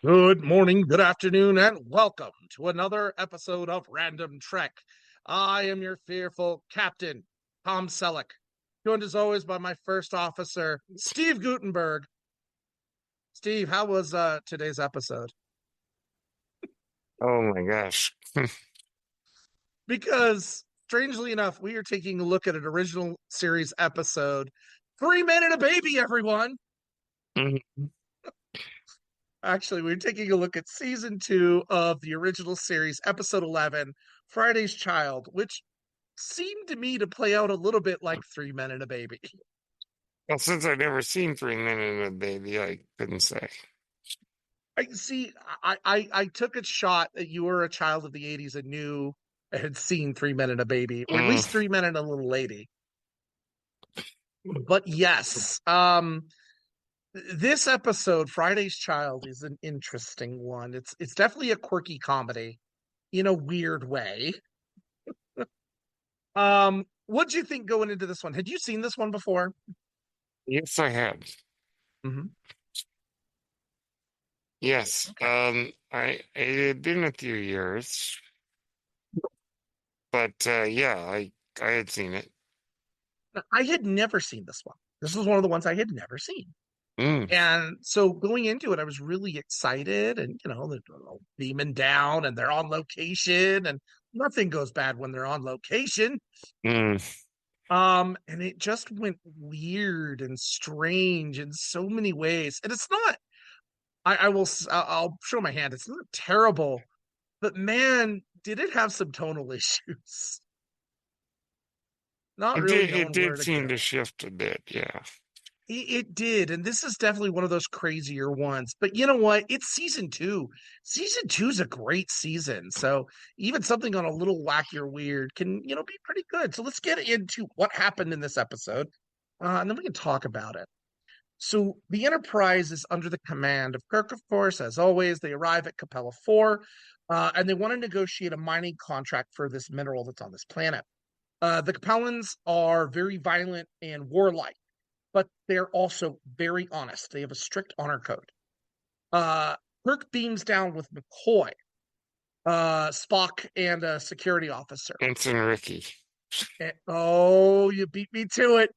Good morning, good afternoon, and welcome to another episode of Random Trek. I am your fearful captain, Tom Selleck, joined as always by my first officer, Steve Gutenberg. Steve, how was today's episode? Oh my gosh. Because, strangely enough, we are taking a look at an original series episode, Three Men and a Baby, everyone. Mhm. Actually, we're taking a look at season two of the original series, episode 11, Friday's Child, which seemed to me to play out a little bit like Three Men and a Baby. Well, since I've never seen Three Men and a Baby, I couldn't say. I see. I took a shot that you were a child of the '80s and knew and had seen Three Men and a Baby, or at Mm. least Three Men and a Little Lady. But yes, this episode, Friday's Child, is an interesting one. It's definitely a quirky comedy in a weird way. What'd you think going into this one? Had you seen this one before? Yes, I had. Mm-hmm. Yes. Okay. It had been a few years, but yeah, I had seen it. I had never seen this one. This was one of the ones I had never seen. Mm. And so going into it, I was really excited, and they're beaming down, and they're on location, and nothing goes bad when they're on location. Mm. And it just went weird and strange in so many ways. And it's not. I'll show my hand. It's not terrible, but man, did it have some tonal issues. Not really It knowing where did to seem to go. shift a bit, yeah. It did, and this is definitely one of those crazier ones. But you know what? It's season two. Season two is a great season. So even something on a little wacky or weird can, be pretty good. So let's get into what happened in this episode, and then we can talk about it. So the Enterprise is under the command of Kirk, of course, as always. They arrive at Capella IV, and they want to negotiate a mining contract for this mineral that's on this planet. The Capellans are very violent and warlike, but they're also very honest. They have a strict honor code. Uh, Kirk beams down with McCoy, Spock, and a security officer. Ensign Ricky. Oh, you beat me to it.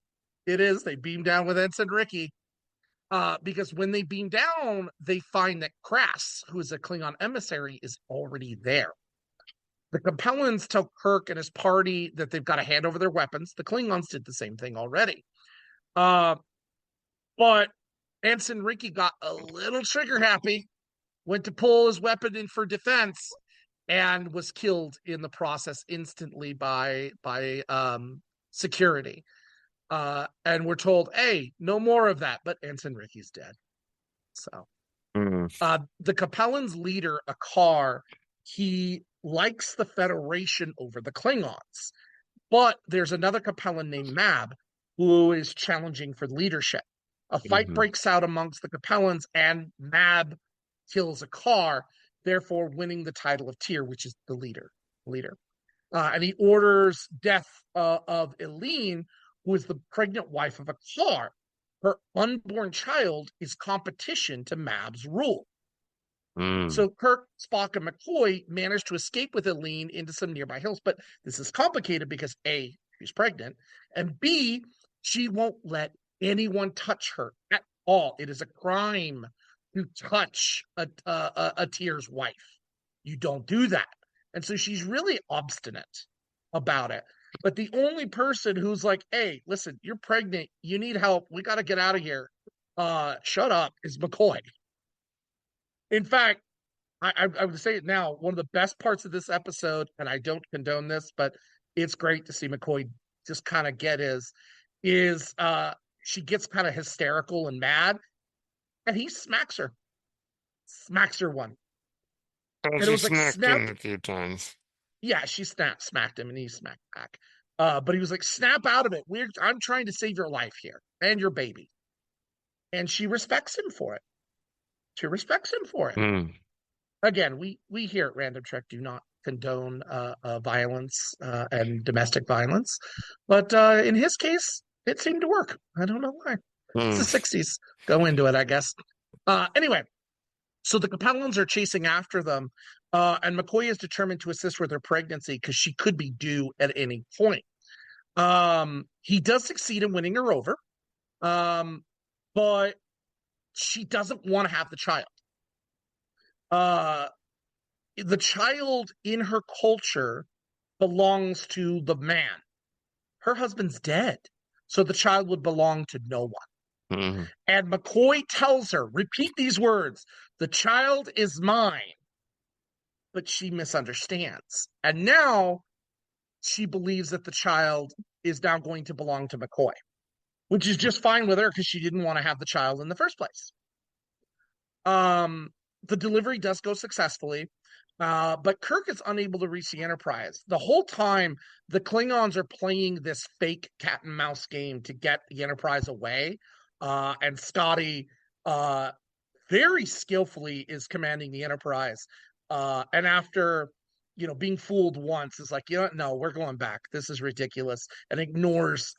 It is. They beam down with Ensign Ricky. Because when they beam down, they find that Krass, who is a Klingon emissary, is already there. The Capellans tell Kirk and his party that they've got to hand over their weapons. The Klingons did the same thing already. Uh, but Ensign Ricky got a little trigger happy, went to pull his weapon in for defense, and was killed in the process instantly by security. And we're told, hey, no more of that. But Ensign Ricky's dead. So Mm. the Capellan's leader, Akar, he likes the Federation over the Klingons. But there's another Capellan named Mab who is challenging for leadership. A fight Mhm. breaks out amongst the Capellans, and Mab kills Akar, therefore winning the title of Tyr, which is the leader. And he orders death of Eileen, who is the pregnant wife of Akar. Her unborn child is competition to Mab's rule. Mm. So Kirk, Spock, and McCoy manage to escape with Eileen into some nearby hills, but this is complicated because A, she's pregnant, and B, she won't let anyone touch her at all. It is a crime to touch a Tyr's wife. You don't do that. And so she's really obstinate about it. But the only person who's like, hey, listen, you're pregnant, you need help, we got to get out of here. Shut up, is McCoy. In fact, I would say it now. One of the best parts of this episode, and I don't condone this, but it's great to see McCoy just kind of get is she gets kind of hysterical and mad, and he smacks her one, and it She was like smacked snap. him a few times. Yeah, she smacked him, and he smacked back. But he was like, snap out of it. I'm trying to save your life here and your baby, and she respects him for it. She respects him for it. Mm. Again, we here at Random Trek do not condone violence and domestic violence, but in his case, it seemed to work. I don't know why. It's the Mm. '60s. Go into it, I guess. Anyway, So the Capellans are chasing after them, and McCoy is determined to assist with her pregnancy because she could be due at any point. He does succeed in winning her over, um, but she doesn't want to have the child. Uh, the child in her culture belongs to the man. Her husband's dead, so the child would belong to no one. Mhm. And McCoy tells her, repeat these words, the child is mine, but she misunderstands. And now she believes that the child is now going to belong to McCoy, which is just fine with her because she didn't want to have the child in the first place. Um, the delivery does go successfully, but Kirk is unable to reach the Enterprise. The whole time, the Klingons are playing this fake cat and mouse game to get the Enterprise away, and Scotty very skillfully is commanding the Enterprise. And after being fooled once, is like, no, we're going back. This is ridiculous, and ignores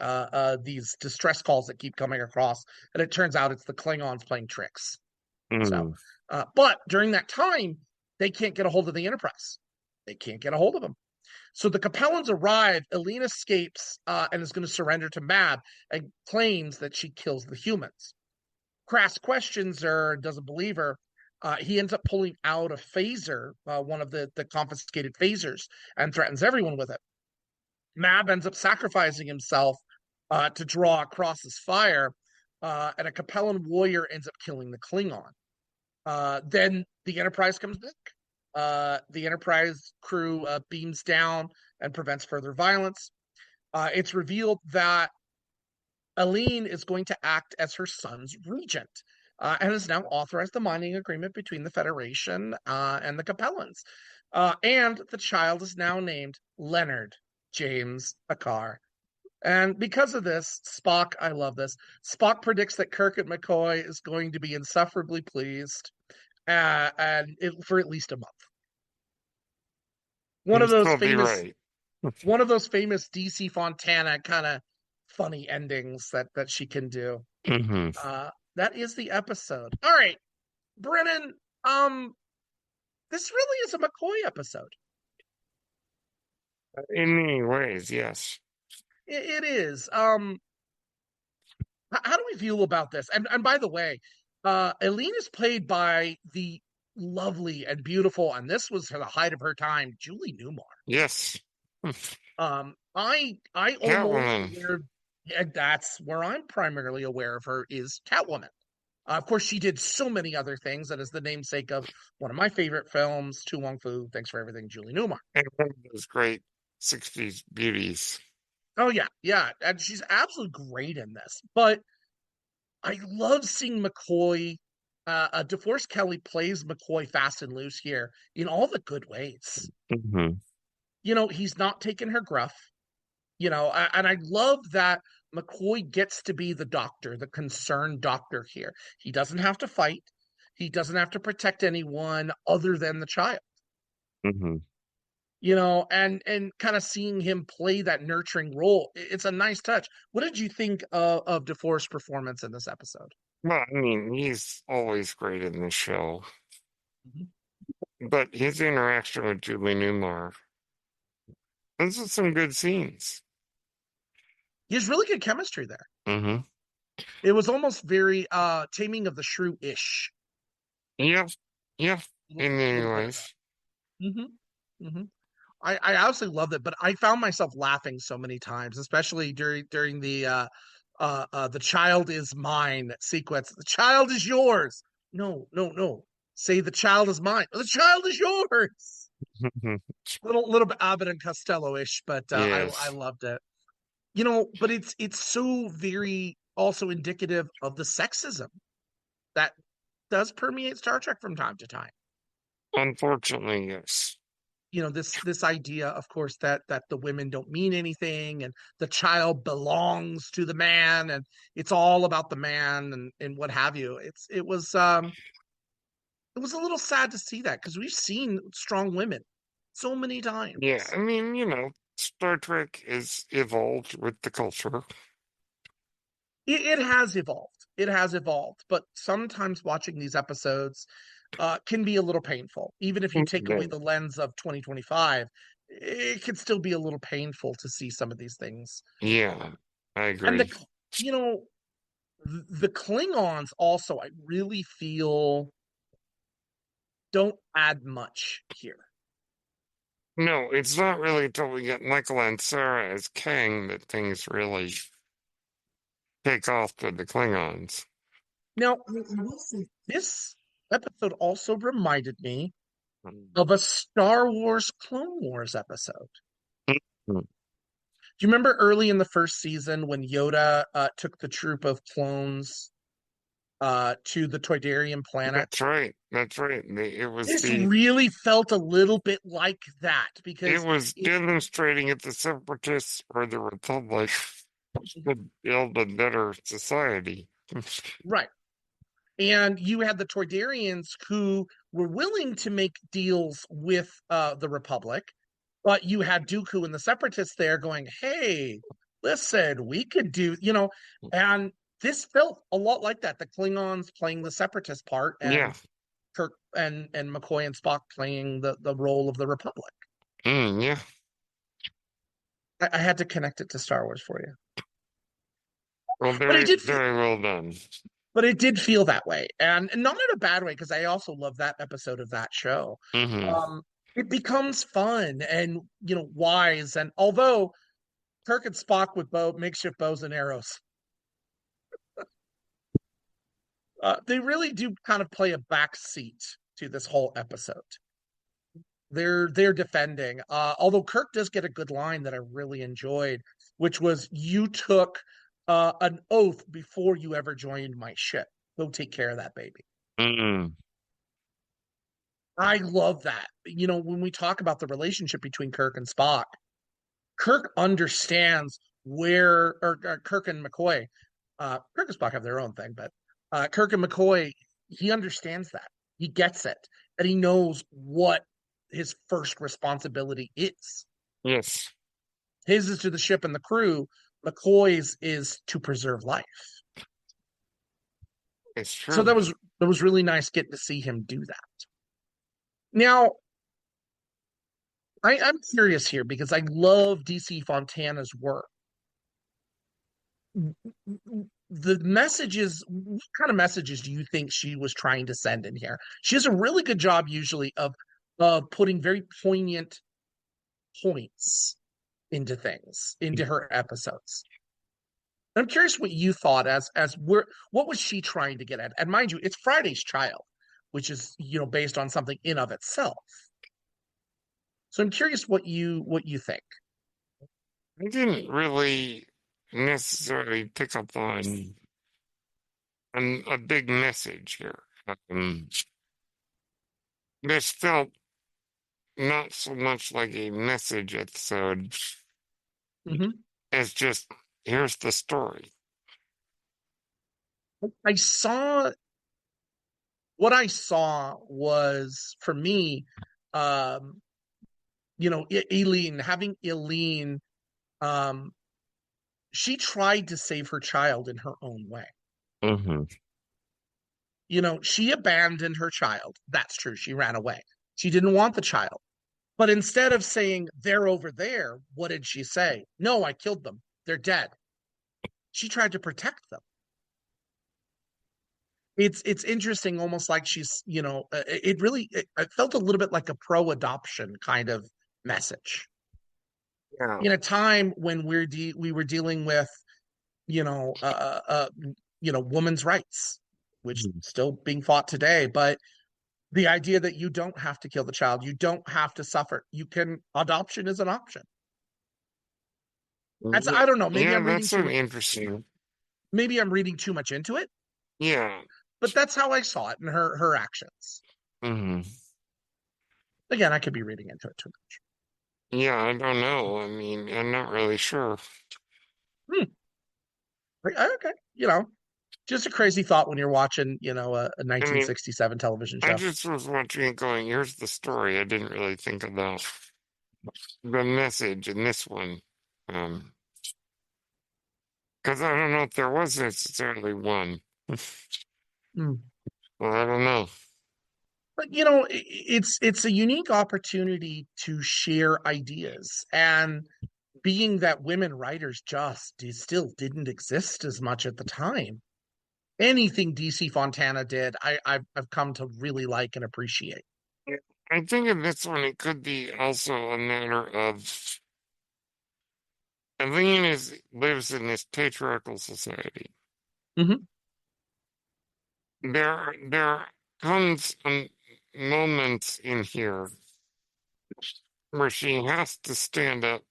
these distress calls that keep coming across. And it turns out it's the Klingons playing tricks. So, Mhm. but during that time, they can't get a hold of the Enterprise. They can't get a hold of them. So the Capellans arrive. Elena escapes and is going to surrender to Mab and claims that she kills the humans. Crass questions her, doesn't believe her. He ends up pulling out a phaser, one of the confiscated phasers, and threatens everyone with it. Mab ends up sacrificing himself to draw across his fire, and a Capellan warrior ends up killing the Klingon. Then the Enterprise comes back. The Enterprise crew beams down and prevents further violence. It's revealed that Aline is going to act as her son's regent, and has now authorized the mining agreement between the Federation and the Capellans. And the child is now named Leonard James Akar. And because of this, Spock, I love this. Spock predicts that Kirk and McCoy is going to be insufferably pleased, for at least a month. One You'd of those still be famous, right. one of those famous DC Fontana kind of funny endings that she can do. Mhm. That is the episode. All right, Brennan. Um, this really is a McCoy episode. In many ways, yes. It is. How do we feel about this? And by the way, Eileen is played by the lovely and beautiful, and this was the height of her time, Julie Newmar. Yes. I almost Catwoman. aware, and that's where I'm primarily aware of her is Catwoman. Of course, she did so many other things, and is the namesake of one of my favorite films, Tu Wong Fu. Thanks for everything, Julie Newmar. And one of those great 60s beauties. Oh yeah, yeah, and she's absolutely great in this. But I love seeing McCoy. DeForest Kelly plays McCoy fast and loose here in all the good ways. Mhm. He's not taking her gruff. And I love that McCoy gets to be the doctor, the concerned doctor here. He doesn't have to fight. He doesn't have to protect anyone other than the child. Mhm. And kind of seeing him play that nurturing role, it's a nice touch. What did you think of DeForest's performance in this episode? Well, I mean, he's always great in the show. Mhm. But his interaction with Julie Newmar, those are some good scenes. He has really good chemistry there. Mm-hmm. It was almost very Taming of the Shrew-ish. Yeah. Yeah. A In many little bit of ways. that. Hmm. I absolutely loved it, but I found myself laughing so many times, especially during the child is mine sequence. The child is yours. No, no, no. Say the child is mine. The child is yours. Little bit Abbott and Costello-ish, but I Yes. loved it. But it's so very also indicative of the sexism that does permeate Star Trek from time to time. Unfortunately, yes. This idea, of course, that the women don't mean anything, and the child belongs to the man, and it's all about the man, and what have you. It was a little sad to see that, because we've seen strong women so many Yeah, times. I mean, Star Trek is evolved with the culture. It has evolved. It has evolved, but sometimes watching these episodes, can be a little painful. Even if you take away the lens of 2025, it can still be a little painful to see some of these things. Yeah, I And agree. you know, the Klingons also, I really feel, don't add much here. No, it's not really until we get Michael and Sarah as Kang that things really take off with the Klingons. Now, this episode also reminded me of a Star Wars Clone Wars episode. Mhm. Do you remember early in the first season when Yoda took the troop of clones to the Toydarian planet? That's right. That's right. This really felt a little bit like that It because was demonstrating that the Separatists or the Republic should build a better society. right. And you had the Toydarians who were willing to make deals with the Republic, but you had Dooku and the Separatists there going, "Hey, listen, we could do," and this felt a lot like that. The Klingons playing the Separatist part, Yeah. and Kirk and McCoy and Spock playing the role of the Republic. Yeah. I had to connect it to Star Wars for you, Well, but it very, did feel, very well done. but it did feel that way, and not in a bad way because I also love that episode of that show. Hmm. Um, it becomes fun and wise, and although Kirk and Spock with makeshift bows and arrows, they really do kind of play a back seat to this whole episode. They're defending. Although Kirk does get a good line that I really enjoyed, which was, "You took an oath before you ever joined my ship. Go take care of that baby." Mm. I love that. When we talk about the relationship between Kirk and Spock, Kirk understands or Kirk and McCoy, Kirk and Spock have their own thing, but Kirk and McCoy, he understands that. He gets it. And he knows what his first responsibility is. Yes, His is to the ship and the crew. McCoy's is to preserve life. it's So true. that was really nice getting to see him do that. Now, I'm curious here because I love DC Fontana's work. The messages, what kind of messages do you think she was trying to send in here? She does a really good job usually of putting very poignant points into things, into her episodes. I'm curious what you thought as what was she trying to get at? And mind you, it's Friday's Child, which is based on something in of itself. So I'm curious what you think. I didn't really necessarily pick up on a big message here. This felt not so much like a message episode Hmm. as just here's the story. I saw what I saw was for me, um, Eileen, having Eileen, um, she tried to save her child in her own way. Hmm. She abandoned her child. That's true. She ran away. She didn't want the child. But instead of saying, "They're over there," what did she say? "No, I killed them. They're dead." She tried to protect them. It's interesting, almost like it felt a little bit like a pro-adoption kind of message Yeah. in a time when we were dealing with women's rights, which Mhm. still being fought today. But the idea that you don't have to kill the child, you don't have to suffer, adoption is an option. I don't know, Yeah, that's an interesting. maybe I'm reading too much into it, Yeah. but that's how I saw it in her actions. Hmm. Again, I could be reading into it too Yeah, I don't know. I mean, I'm not really sure. much. Okay, just a crazy thought when you're watching, a I mean, 1967 television I show. just was watching it going, here's the story. I didn't really think about the message in this one. Um, because I don't know if there was necessarily one. Hmm. Well, I don't know. But it's a unique opportunity to share ideas, and being that women writers still didn't exist as much at the time. Anything DC Fontana did, I've come to really like and appreciate. Yeah. I think in this one it could be also a matter of Eileen lives in this patriarchal society. Hmm. There comes moments in here where she has to stand up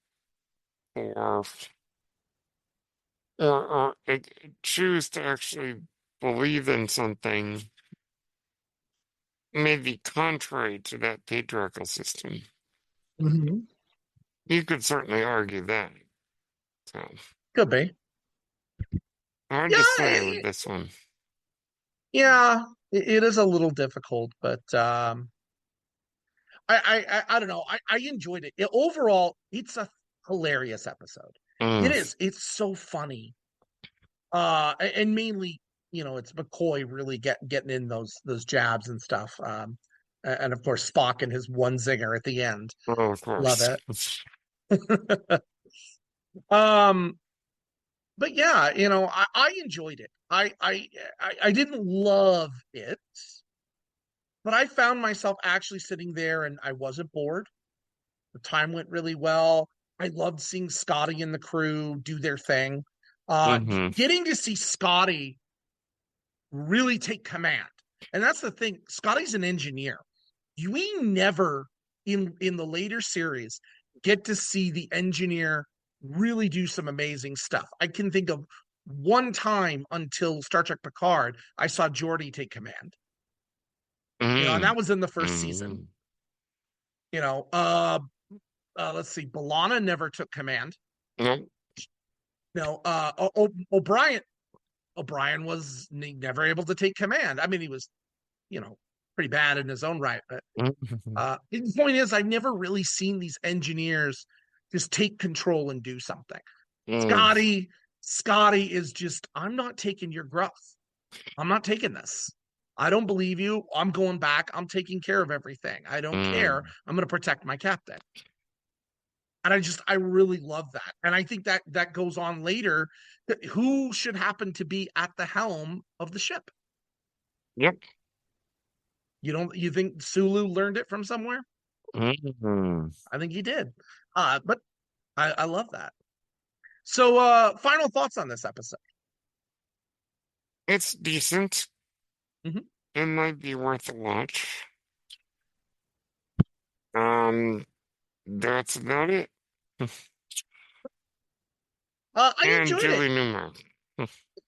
for or choose to actually believe in something maybe contrary to that patriarchal system. Hmm. You could certainly argue that. So Could be. hard to say with Yeah, this one. yeah, it is a little difficult, but I don't know. I enjoyed it. Overall, it's a hilarious episode. It Mm, is. It's so funny. And mainly, it's McCoy really getting in those jabs and stuff. And of course Spock and his one zinger at the end. oh, of Love course. it. Um, but yeah, I enjoyed it. I didn't love it, but I found myself actually sitting there and I wasn't bored. The time went really well. I loved seeing Scotty and the crew do their thing. Hmm. Getting to see Scotty really take command. And that's the thing. Scotty's an engineer. We never in the later series get to see the engineer really do some amazing stuff. I can think of one time until Star Trek Picard, I saw Geordi take command. And Mm, that was in the first season. mm. You know, let's see, B'Elanna never took command. Nope. O'Brien was never able to take command. I mean, he was, pretty bad in his own right. But the point is, I've never really seen these engineers just take control and do something. Mm, Scotty, Scotty is just, I'm not taking your growth. I'm not taking this. I don't believe you. I'm going back. I'm taking care of everything. I don't care. mm. I'm going to protect my captain. And I really love that. And I think that goes on later. Who should happen to be at the helm of the ship? Yep. You think Sulu learned it from somewhere? Mm. I think he did. But I love that. So final thoughts on this episode. It's decent. Mhm. It might be worth a watch. Um, that's about it. I And enjoyed it. Julie Newmar.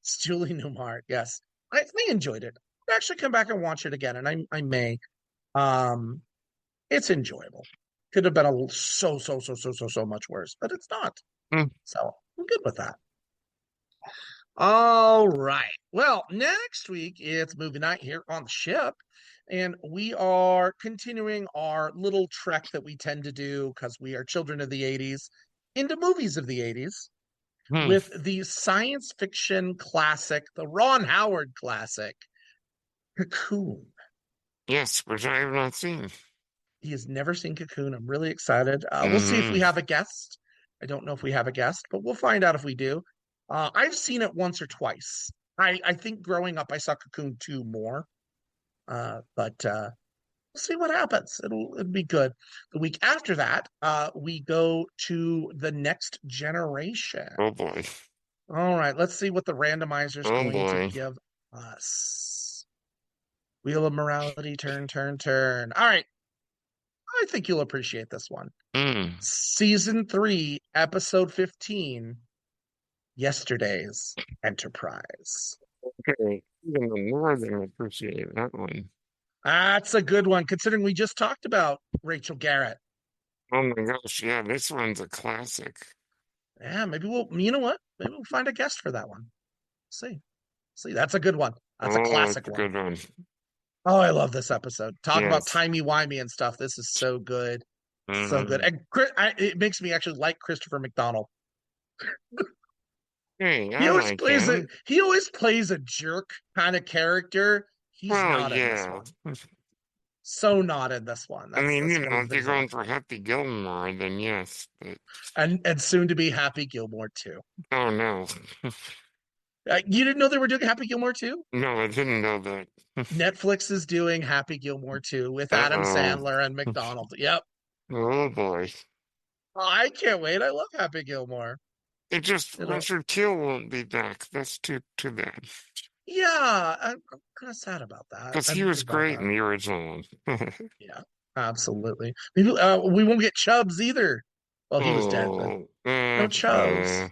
It's Julie Newmar. Yes. I enjoyed it. I'd actually come back and watch it again, and I may. Um it's enjoyable. Could have been so much worse, but it's not. Mm, So I'm good with that. All right. Well, next week it's movie night here on the ship, and we are continuing our little trek that we tend to do because we are children of the 80s into movies of the 80s mm. with the science fiction classic, the Ron Howard classic, Cocoon. Yes, which I have not seen. He has never seen Cocoon. I'm really excited. We'll see if Hmm. we have a guest. I don't know if we have a guest, but we'll find out if we do. I've seen it once or twice. I think growing up I saw Cocoon 2 more. But we'll see what happens. It'll be good. The week after that, we go to the next generation. Oh boy. All right, let's see what the randomizer is Oh going to boy. give us. Wheel of Morality, turn, turn, turn. All right, I think you'll appreciate this one. Mm. Season 3, episode 15, Yesterday's Enterprise. Okay. Even more than appreciate that one. That's a good one, considering we just talked about Rachel Garrett. Oh my gosh, yeah, this one's a classic. Yeah, maybe you know what? Maybe we'll find a guest for that one. See. See, that's a good one. That's a Oh, classic it's a one. good one. Oh, I love this episode. Talk about Yes. timey-wimey and stuff. This is so good. So good. Hmm. And it makes me actually like Christopher McDonald. Hey, He I always like plays a him. he always plays a jerk kind of character. He's Well, not in this yeah. one. So not in this one. I mean, That's you kind know, of if you're going bizarre. for Happy Gilmore, then yes, but And soon to be Happy Gilmore too. oh no. You didn't know they were doing Happy Gilmore too? No, I didn't know that. Netflix is doing Happy Gilmore too with Adam Uh-oh. Sandler and McDonald. Yep. Oh boy. I can't wait. I love Happy Gilmore. It just It'll, Richard Kiel won't be back. That's too bad. yeah, I'm kind of sad about that. Because he I'm was about great in that. the original one. Yeah, absolutely. Maybe, we won't get Chubbs either. Well, he was dead, but Oh, no Chubbs.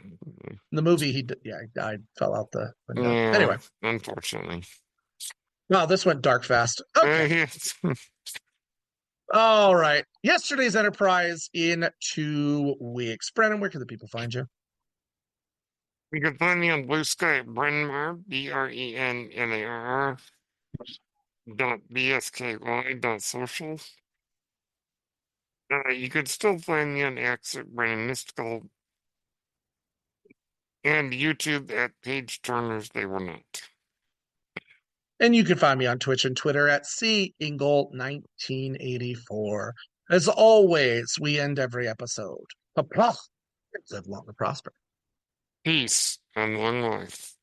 In the movie, yeah, he died, fell out the window. yeah, Anyway, unfortunately. wow, this went dark fast. Okay. Yes. All right. Yesterday's Enterprise in 2 weeks. Brennan, where can the people find you? You can find me on Blue Sky at Brenmar, BRENMAR .bsky.social. You could still find me on X at Brennan Mystical and YouTube at Page Turners They Were Not. And you can find me on Twitch and Twitter at CIngle1984. As always, we end every episode. Live long and prosper. Peace and long life.